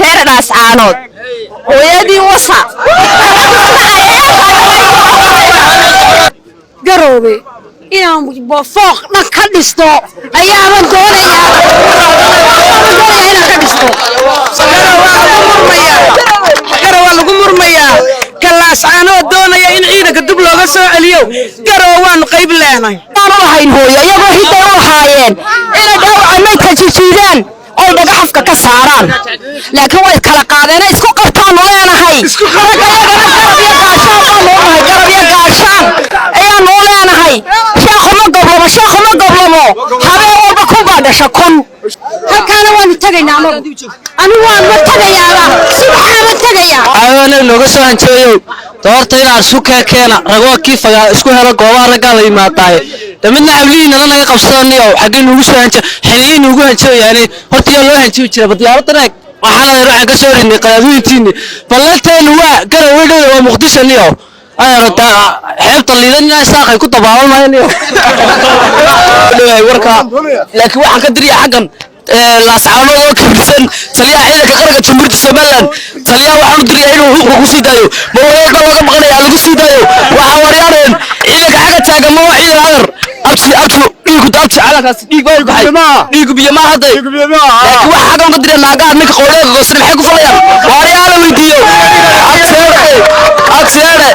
reer Laascaanood hooyadii wasa garoobe inaan fooq dhan ka dhisto ayaan doonayaa inaan ka dhisto garoowe lagu murmayaa Laascaanood doonaya in ciidanka dib looga soo celiyo garoowe waan qayb leenahay aan u ahayn hooyo iyagoo hiday u haayeen inay dhaawac maydka jijiidaan oo dhagaxafka ka saaraan laakiin way kala qaadeen isku qabtaan leenahay garab iyo gaashaan ayaan u leenahay sheekhu ma goblamo habeen walba ku baadhasha kun halkaana waanu tagaynaa anigu waan ma tagayaaba subaxaa ma tagayaa caawina looga soo hanjeeyo doorta inaad isu keena ragoo kiifaga isku helo goobaha ragga la yimaadaay damidna habliina laga qabsanayo xagee nugu soo hanjay xiliin ugu hanjayaan horta yaa loo hanjay jira badiyaaradana waxaa ruuxa ka soo rinay qadaadiintiini ballanteenu waa garoowe waa muqdisho niyo ayarta xeebta liidana saaqay ku dabaalanayeen warka laakiin waxaan ka diriyaa xaqan Laascaanood oo kibirsan taliyaha ciidanka qaranka Jamhuuriyadda Soomaaliland taliyaha waxaan u diriyaa inuu xuquuq ku sii daayo mawlada laga maqnayaa lagu sii daayo waxa wariyaan ciidanka xaga taagan ma waa ciidan adar abti dhiigu daabti calakaas dhiig baa baxay dhiigu biyo ma haday laakiin waxa xaqan ka diriyaa naagaha ninka qowleed goosri maxay ku falayaan wariyaan la weydiiyo agseede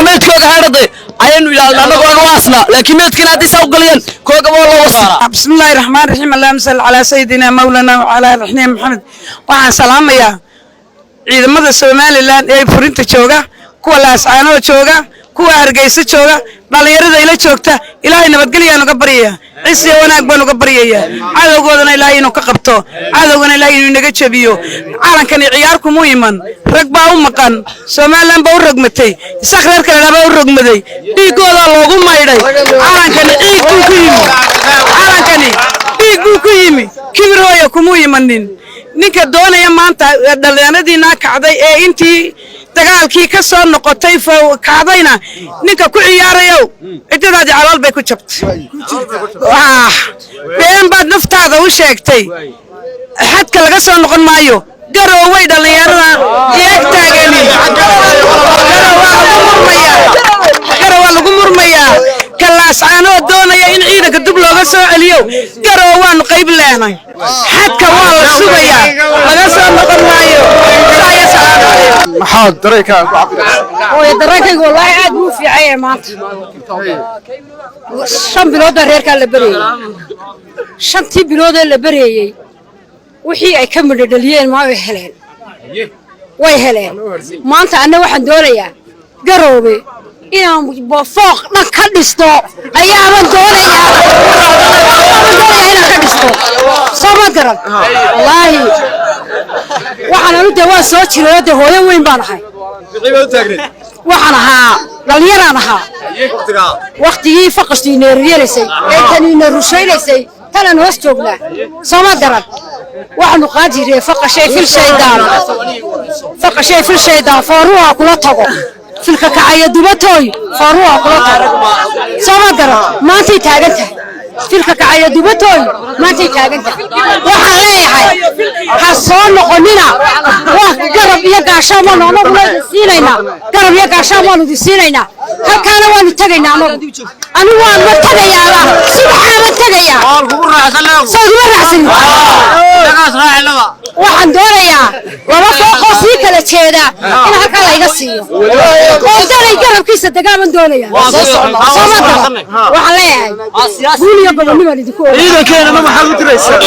meedkooga haadhaday ayanu ilaalnaa anagu waasna laakiin meedkina hadii saa u galiyaan kooga waa loo wasa bismillaahir rahmaanir rahiim allahumma salli ala sayidina mawlana wa ala alihi muhammad waxaan salaamayaa ciidamada Soomaaliland ee furinta jooga kuwa Laascaanood jooga kuwa Hargeysa jooga dhalinyarada ila joogta ilaahay nabadgelyo naga bariya عيسى وناك بنو قبرية هذا قودنا إلهي إنه كقبته هذا قودنا إلهي إنه نجتبيه عالم كان عياركم مهمن رقبة مكان سمالا بورق متي سخر كلا بورق متي بيقول الله قوم ما يدري عالم كان إيكو كيمي عالم كان إيكو كيمي كبر هو يكون مهمنين نك الدنيا يا مان دلنا دينا كعدي أنتي dagaalkii ka soo noqotay kaadayna ninka ku ciyaarayo cidada jacalal bay ku jabtay been baad naftaada u sheegtay xadka laga soo noqon maayo garoowe dhalinyarada eeg taagani garoowe lagu murmaya Laascaanood doonaya in ciidanka dib looga soo celiyo garoowe waan qayb leenahay xadka waa la sugayaa laga soo noqon maayo maxaad dareenkaaga ku cabiraysaa dareenkayga wallahi aad buu fiican yahay maanta 5 bilood reerka la bareeyay 5 bilood la bareeyay wixii ay ka midhaliyeen ma way heleen maanta ana waxaan doonayaa garoowe inaan fooq dhan ka dhisto ayaan doonayaa inaan ka dhisto sama garan wallahi waxaan u dawaa soo jiray hooyo weyn baan ahay waxaan ahaa dhalinyaraan ahaa waqtigii faqashtii neeriyeysay ee taniina rusheeysay tanan hoos joognaa sama garan waxaanu qaadiray faqashay fil shaydaan faaruha kula tago filka kacaya dubatoy faaruha kula tago sama garan maantay taagantahay filka kacaya dubatoy maantay taagantahay waxaan leeyahay ha soo noqonina wax garab iyo gaashaan ma siinayna garab iyo gaashaan ma siinayna halkaana waanu tagaynaa anigu waan ma tagayaa subaxaa ma tagayaa waxaan doonayaa laba fooqoo sii kala jeeda in halkaa layga siiyo oo daray garabkiisa dagaaman doonaya waxaan leeyahay guuliyo gobonnimo idinku ciidankeena ma maxaad u diraysaa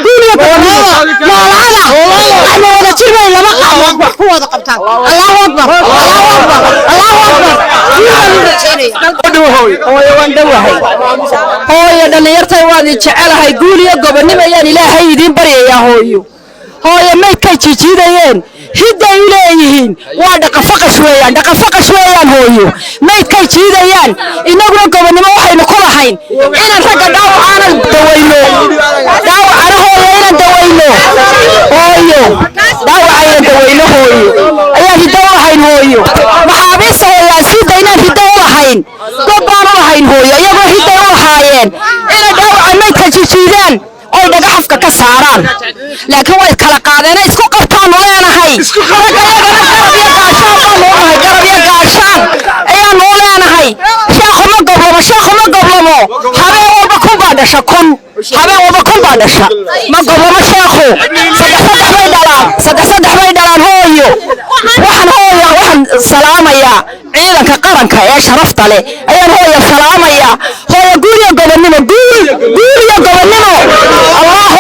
guuliyo gobonnimo noolaada waxna wada jirbay laba qaamood wax ku wada qabtaan allahu akbar hooyo dhalinyartay waan jecelahay guuliyo gobonnimo ayaan ilaahay idiin baryayaa hooyo maydkay jijiidayeen hiday u leeyihiin waa dhaqafaqash weeyaan hooyo maydkay jiidayaan inaguna gobonnimo waxaynu ku lahayn inaan ragga dhaawacana dawayno inaan dawayno hooyo dhaawacayaan dawayno hooyo ayaan hiddo u lahayn hooyo maxaabiista hooyaasiida inaan hiddo u lahayn dad baan u lahayn hooyo iyagoo hidday u lahaayeen inay dhaawaca maydka jijiidaan oy dhagaxafka ka saaraan laakiin way kala qaadeen isku qabtaan leenahay garab iyo gaashaan ayaan u leenahay sheekhu ma goblamo habeen walba kun baa dhasha ma goblamo sheekhu saddex bay dhalaan hooyo waxaan salaamayaa ciidanka qaranka ee sharafta leh ayaan hooyo salaamayaa hooyo guul iyo gobonnimo allahu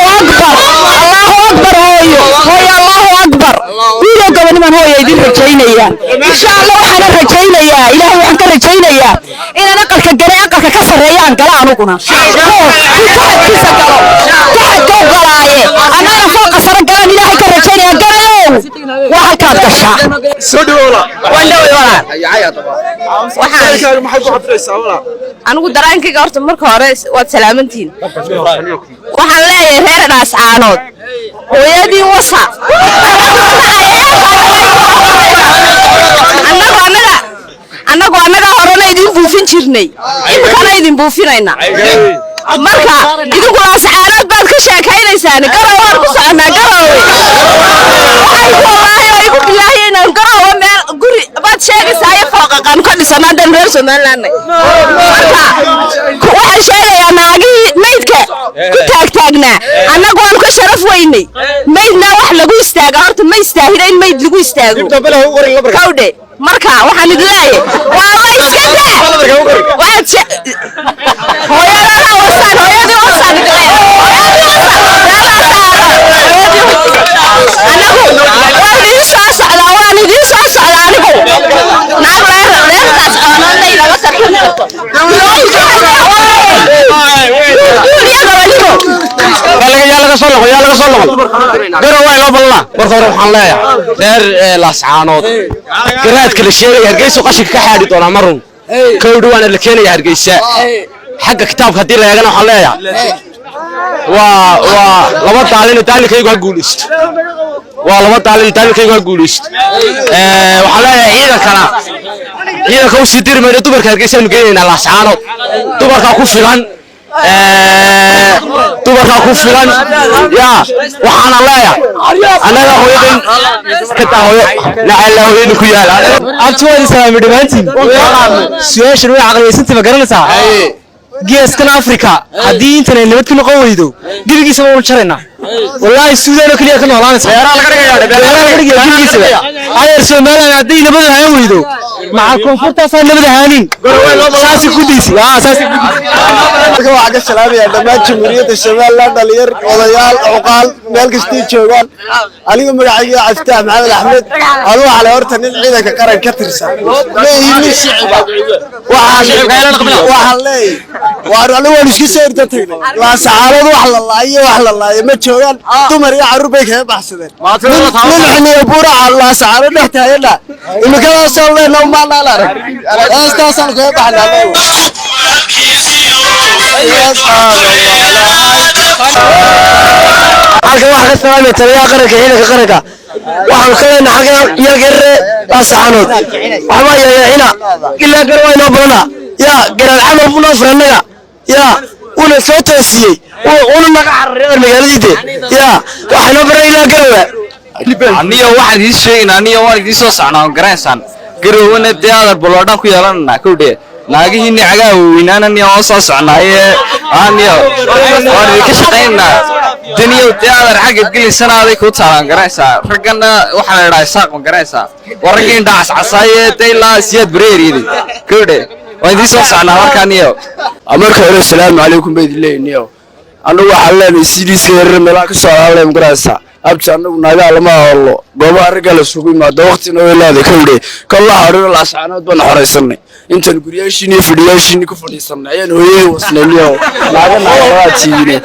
akbar hooyo allahu akbar guul iyo gobonnimo hooyo idin rajaynaya insha Allah waxaan rajaynayaa ilaahay waxaan ka rajaynayaa inaan aqalka ka sareeyaan gala anuguna taxadkiisa galo galaaye anana fooqa sare galan ilaahay ka rajaynaya galayow waa halkaad gashaa soo dhawoola anigu daraankayga horta marka hore waad salaamantiin waxaan leeyahay reer dhaascaanood hooyadii wasa annaga horena idin buufin jirnay imikana idin buufinayna marka idinku dhaascaanood baad ka sheekaynaysaan garow waan ku soconaa garow bilaahi inaan garow meel guri baad sheegaysaa fooqaqaan ka dhisana dhan reer Soomaaliland marka waxaan sheegayaa naagii maydka ku taagtaagnaa annagu waan ka sharaf weynay maydna wax lagu istaago horta ma istaahilo in mayd lagu istaago kawdhe marka waxaan idin leeyahay waa la iska daa waxaad hooyadii wasaan waan idin soo socdaa anigu naag reertaas aanay laga sarkin garo way loo balna marka hore waxaan leeyahay reer laascaanood garaadka la sheegay hargeysa qashinka ka xaadi doona marun kowdhi waana la keenaya hargeysa xagga kitaabka hadii la eegana waxaan leeyahay waa laba daalin daalikaygu ha guulaysto waxaan leeyahay ciidanka u sii diri mayno dumarka hargeysa aynu geynaynaa laascaanood dumarkaa ku filan yaa waxaana leeyahay annaga hooyadan iska hooyo nacala hooyadan ku yaala abtuwadi salaami dhamaantiin su'aashan way caqliyaysantii ma garanaysaa geeskan Afrika haddii intan ay nabad ku noqon weydo dibigiisa ma jarayna wallahi Suudaan oo kaliya ka noolaanaysa beeraha laga dhigayaa dibigiisa ayar Soomaaliland haddii nabad ahaan weydo maca koonfurtaas nabad ahaanin saasi ku diisi marka waxa ka salaamaya dhammaan jamhuuriyadda Soomaaliland dhalinyar odayaal uqaal meel kasta joogaan anigu magacayga Cabdi Maxamed Axmed anu waxa la horta nin ciidanka qaran ka tirsan leeyahay shicib waxa leeyahay waan isku soo irtay la saxaaradu wax la laayo ma joogan dumar iyo carruur bay ka baxsadeen nin buura la saxaaro dhextaayna imika soo leeyahay ma la arag aastaasan ka baxnaa halka waxa ka salaamay taliyaha qaranka ciidanka qaranka waxaan ka leenahay yargare laascaanood waxba yaayina ilaa garwayno badana yaa garan camal buna faranaga yaa una soo toosiyay una naga xarreer magaaladiide yaa waxaana baray ilaa garwa aniyo waxaan idin sheegnaa aniyo waan idin soo socnaa garaysan garowna deedar baloodhan ku yeelanana kowdhe naagihiinni cagaa weynaana aniyo oo soo socnaaye aniyo waan idin ka shaqaynaa daniyo deedar xagga gelinsanaaday ku taalan garaysaa raggana waxaa la yidhaha isaaq ma garaysaa warraggii indhaas casaaye ilaa siyaad bareeriiday kowdhe waan idin soo socnaa markaaniyo marka hore assalaamu calaykum bayd leeyniyo anagu waxaan leenahay sidiisa yarar meelaha ka soo aalay garaysaa abti anagu naga lama hawlo goobaha ragga la sugu yimaado waqtina way leedahay kowdhe kala horena laascaanood baan xoreysanay intan guriyaashiini fadhiyaashiini ku fadhiisanay ayaan hooyay wasnayniyo naga tiine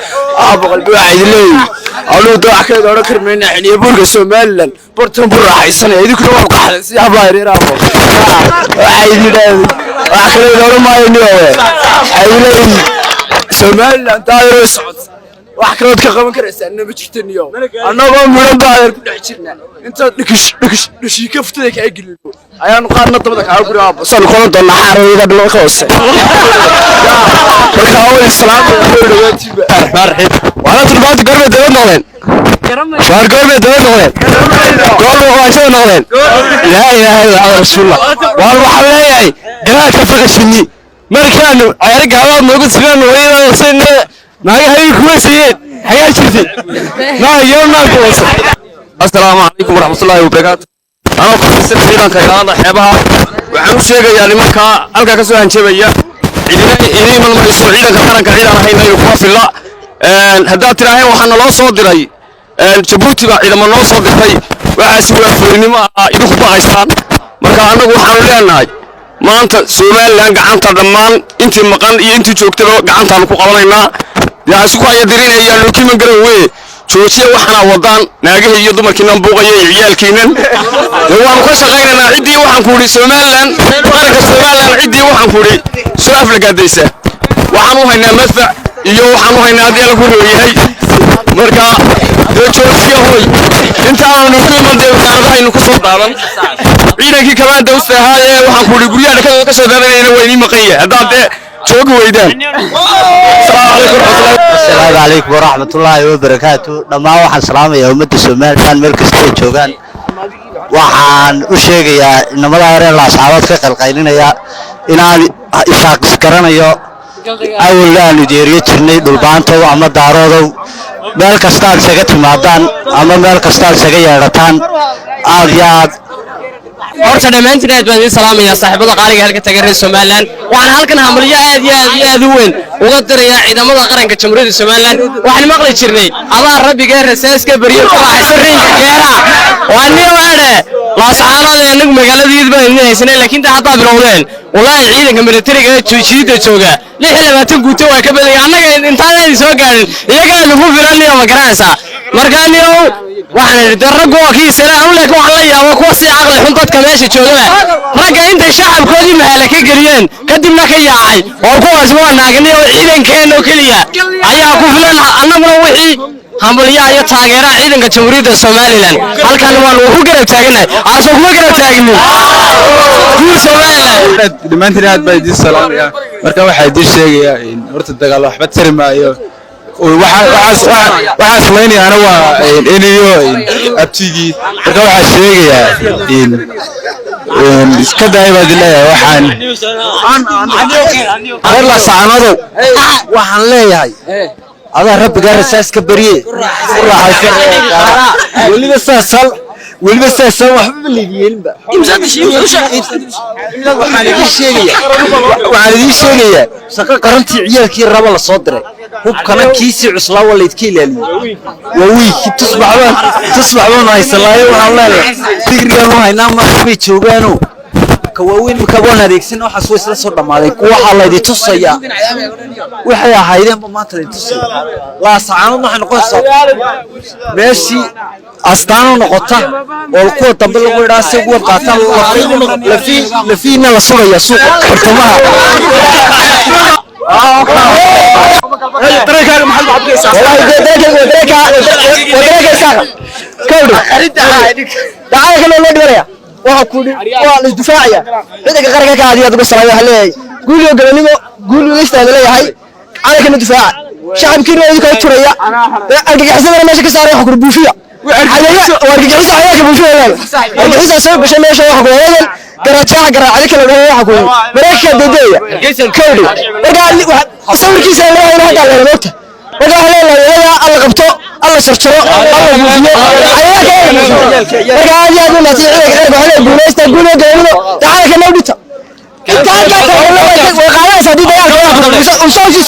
boqolba waxay leeyihiin anu dooxkeeda oran karmayna xiniye burka Soomaaliland bartan bur raaxaysanay idinku waa qaxday si habaa yareeraabo waxay yidhaahdeen wax kale oran maayo ay leeyihiin Soomaaliland taayiro socod wax kale ka qaban karaysaa inaba jirtaniyo annagoo mudan baa ku dhex jirnaa inta dhikish ka futay ka geliyo ayaan qaarna dabada ka guriga san qoon doona xarooyada dhulka hoose marka oo islaam barxid wala turbaad garbe dawad noqdeen شهر قرب يدور قالوا واشوا نقولين لا إله إلا الله رسول الله والله حبايبي قراءة فقه الشني ما كانوا عيالك عوام موجود سنان وإذا وصلنا ما هي كويسين حياة شفتي ما يوم ما كويس. السلام عليكم ورحمة الله وبركاته. أنا قصص الحين كيران حبها وعم شيء يعني ما كا ألقى كسوة شبيه إني من المسؤولين كمان كعيدا هنا يقف الله هذا تراه وحنا لا صادري جبوتي بقى إذا ما نوصل دحي وعسوا فرني ما يدخل بايسان مركا أنا وحنا لنا ما أنت سؤال لان قعنت الرمان أنت مكان أنت جوكتلو قعنت على قوالنا يا سكوا يدرين هي لوكي من قروي شوشيا وحنا وضان ناقه يدو مكينا بوغي عيال كينن هو مكوش غيرنا عدي وحن كوري سؤال لان قرق سؤال لان عدي وحن كوري سؤال لقاديسة وحنو هنا مدفع iyo waxaan u haynaa hadii lagu leeyahay marka joogsiyo hoy inta aan ugu imaday wasaaradaha ku soo daadan ciidankii kala dawstahay waxaan ku guriyada ka soo daadanayna way maqan yahay hadda joogi weydaan السلام عليكم ورحمة الله وبركاته دما waxaan salaamayaa ummadda Soomaaliland meel kasta ay joogaan waxaan u sheegayaa inamada reer Laascaanood ka qalqaylinaya inaan isaaqis garanayo awlaan diiriyo jirnay dhulbaanto ama daaroodo meel kasta aad isaga timaadaan ama meel kasta aad isaga yeerataan aad yaad horta dhamaantiin aad baan idin salaamayaa saaxiibada qaaliga halka tagay Soomaaliland waxaan halkan hambalyo aad u weyn uga dirayaa ciidamada qaranka Jamhuuriyadda Soomaaliland waxaan maqli jirnay Allah rabbiga rasaaska bariyo faraxsan riinka geera waaniyo waade Laascaanood anagu magaaladiisa baan idin haysanay laakiin hadda bilowdeen والله ciidanka militariga ee jiida jooga 26 guuto waa ka badan annaga intaan ay soo gaarin iyaga lagu filanay ma garanaysa markaaniyo waxaan darago kiisana aan laakiin waxaan la yaabo kuwa si aqal xun dadka meesha jooga raga inta shacabkoodii mahala ka galiyeen kadibna ka yaacay oo kuwaas waa naagniyo ciidankeena oo kaliya ayaa ku filan annaguna wixii hambalyo iyo taageero ciidanka Jamhuuriyadda Soomaaliland halkan waan ugu garab taaganahay aasoo kuma garab taagnin dhamaantiin aad baa idin salaamaya marka waxa idin sheegaya in horta dagaal waxba tari maayo waxa sameynaya ana waa iniyo abtigii marka waxa sheegaya in iska daayba dileeyahay waxaan reer Laascaanood waxaan leeyahay هذا رب قال ساس كبريه واللي بس سال واللي بس سال وحب اللي يلبى وعلى شيء سقى قرنتي عيالك الربا الصدر هو كمان كيسي عصلا ولا يتكيل لي ووي تصبح وانا يسلاي والله تقريبا ما هنا ما في شوغانو كواوين مكابون هذيكسين وحسوا يسلا صور دمادين كوا حلا يدي تصيا وحيا هايدين ما تري تصيا Laascaanood waxaan qoysaa meeshii astaano noqota oo ku dambe lagu yiraahdo ugu qaatan lafiina la sugaya suuqa bartamaha طريقة محل بعض كيسا دعاية كلا الله دوريا وحكولي والدفاعية عندك قرقة كهذه أدوك الصلاة عليه قولوا قلني قولوا ليش هذا ليه هاي أنا كنا دفاع شعب كنا يذكر التريا أرجع حسنا أنا ماشي كسارة حكول بوفيا وأرجع حسنا عليك بوفيا أرجع حسنا سوي بس ما يشوف حكول هذا قرأتها قرأ عليك لو حكول بركة ددية كودي وقال لي أصور كيس الله هنا قال لي نوته وقال لي لا الله قبته الله شرشره الله بوفيا وقال لي أقول لك قال لي بوليس تقول له تعال كنا وديته كان وقال صديق يا وصوصي